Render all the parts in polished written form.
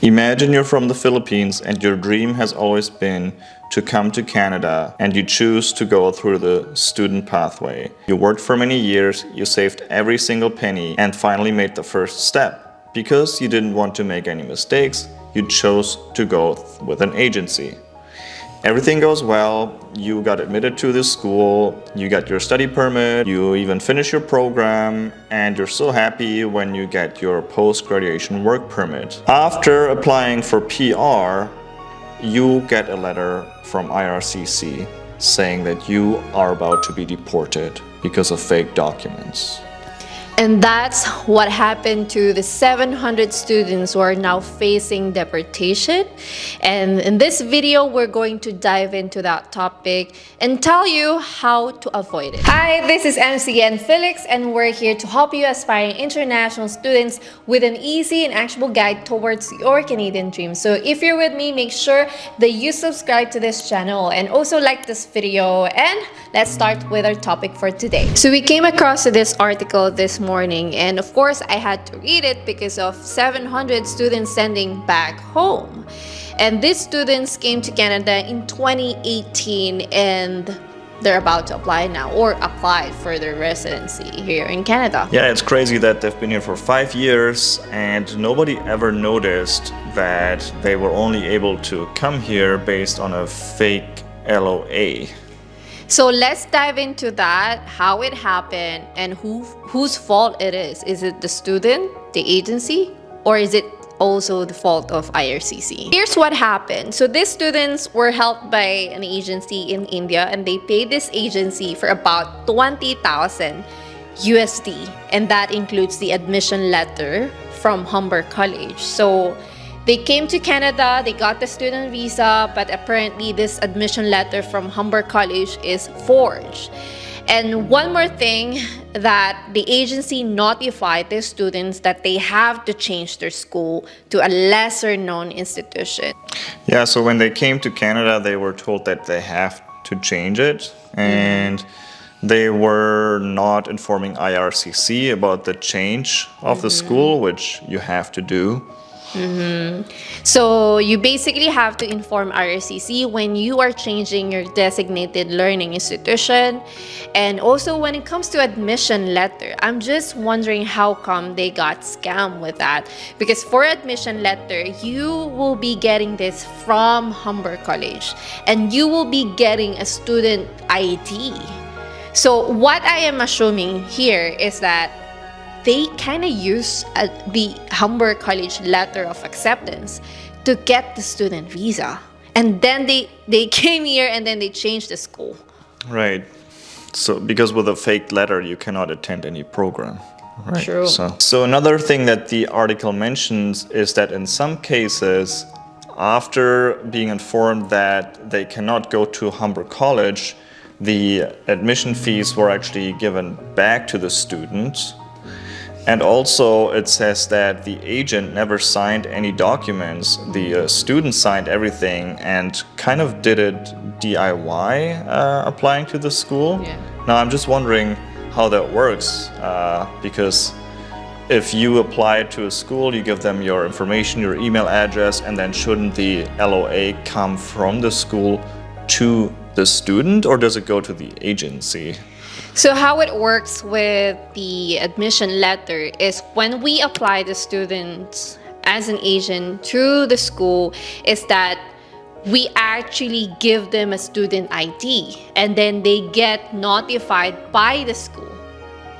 Imagine you're from the Philippines and your dream has always been to come to Canada and you choose to go through the student pathway. You worked for many years, you saved every single penny and finally made the first step. Because you didn't want to make any mistakes, you chose to go with an agency. Everything goes well, you got admitted to this school, you got your study permit, you even finish your program, and you're so happy when you get your post-graduation work permit. After applying for PR, you get a letter from IRCC saying that you are about to be deported because of fake documents. And that's what happened to the 700 students who are now facing deportation. And in this video, we're going to dive into that topic and tell you how to avoid it. Hi, this is MCN Felix, and we're here to help you aspiring international students with an easy and actionable guide towards your Canadian dream. So if you're with me, make sure that you subscribe to this channel and also like this video. And let's start with our topic for today. So we came across this article this morning, and of course I had to read it because of 700 students sending back home. And these students came to Canada in 2018 and they're about to apply now or applied for their residency here in Canada. Yeah, it's crazy that they've been here for 5 years and nobody ever noticed that they were only able to come here based on a fake LOA. So let's dive into that, how it happened, and whose fault it is. Is it the student, the agency, or is it also the fault of IRCC? Here's what happened. So these students were helped by an agency in India, and they paid this agency for about 20,000 USD, and that includes the admission letter from Humber College. So they came to Canada, they got the student visa, but apparently this admission letter from Humber College is forged. And one more thing, that the agency notified the students that they have to change their school to a lesser known institution. Yeah, so when they came to Canada, they were told that they have to change it, and they were not informing IRCC about the change of the school, which you have to do. So you basically have to inform IRCC when you are changing your designated learning institution. And also when it comes to admission letter, I'm just wondering how come they got scammed with that. Because for admission letter, you will be getting this from Humber College and you will be getting a student ID. So what I am assuming here is that they kind of use the Humber College letter of acceptance to get the student visa. And then they came here and then they changed the school. Right. So because with a fake letter, you cannot attend any program. Right. True. So another thing that the article mentions is that in some cases, after being informed that they cannot go to Humber College, the admission fees were actually given back to the students. And also it says that the agent never signed any documents. The student signed everything and kind of did it DIY, applying to the school. Yeah. Now I'm just wondering how that works, because if you apply to a school, you give them your information, your email address, and then shouldn't the LOA come from the school to the student, or does it go to the agency? So how it works with the admission letter is when we apply the students as an agent to the school, is that we actually give them a student ID and then they get notified by the school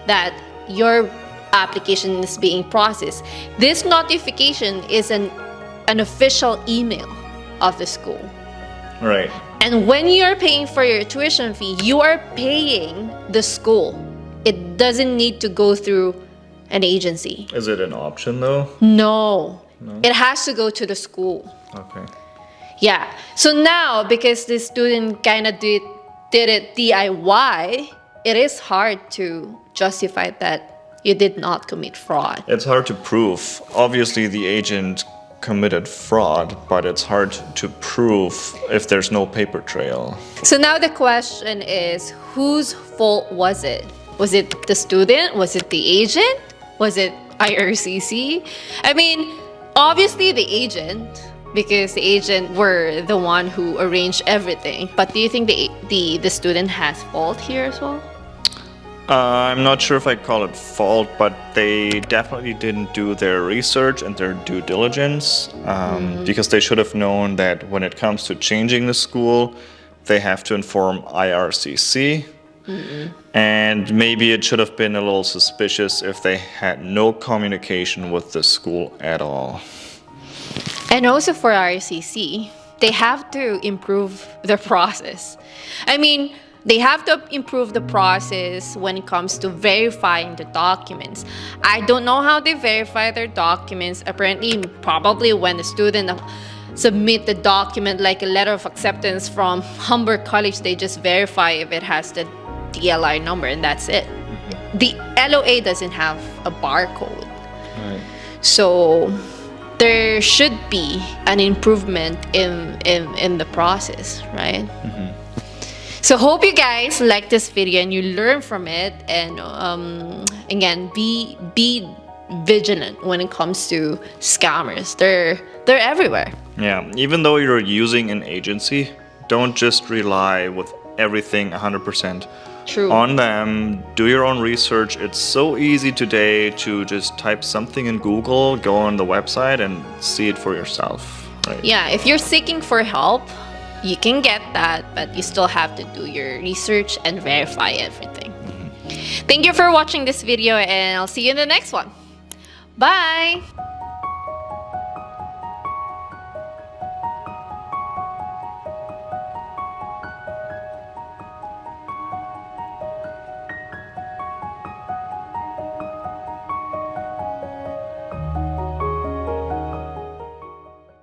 that your application is being processed. This notification is an official email of the school. Right. And when you're paying for your tuition fee, you are paying the school. It doesn't need to go through an agency. Is it an option though? No. It has to go to the school. Okay. Yeah. So now, because the student kind of did it DIY, it is hard to justify that you did not commit fraud. It's hard to prove. Obviously, the agent committed fraud, but it's hard to prove if there's no paper trail. So now the question is, whose fault was it? Was it the student? Was it the agent? Was it IRCC? I mean, Obviously the agent, because the agent were the one who arranged everything. But do you think the student has fault here as well? I'm not sure if I call it fault, but they definitely didn't do their research and their due diligence, because they should have known that when it comes to changing the school, they have to inform IRCC. And maybe it should have been a little suspicious if they had no communication with the school at all. And also for RCC, they have to improve their process. I mean, they have to improve the process when it comes to verifying the documents. I don't know how they verify their documents. Apparently, probably when the student submit the document like a letter of acceptance from Humber College, they just verify if it has the DLR number and that's it. The LOA doesn't have a barcode. Right. So there should be an improvement in the process, right? So hope you guys like this video and you learn from it. And again, be vigilant when it comes to scammers. They're everywhere. Yeah, even though you're using an agency, don't just rely with everything 100% True. on them. Do your own research. It's so easy today to just type something in Google, go on the website and see it for yourself. Right? Yeah, if you're seeking for help, you can get that, but you still have to do your research and verify everything. Thank you for watching this video and I'll see you in the next one. Bye!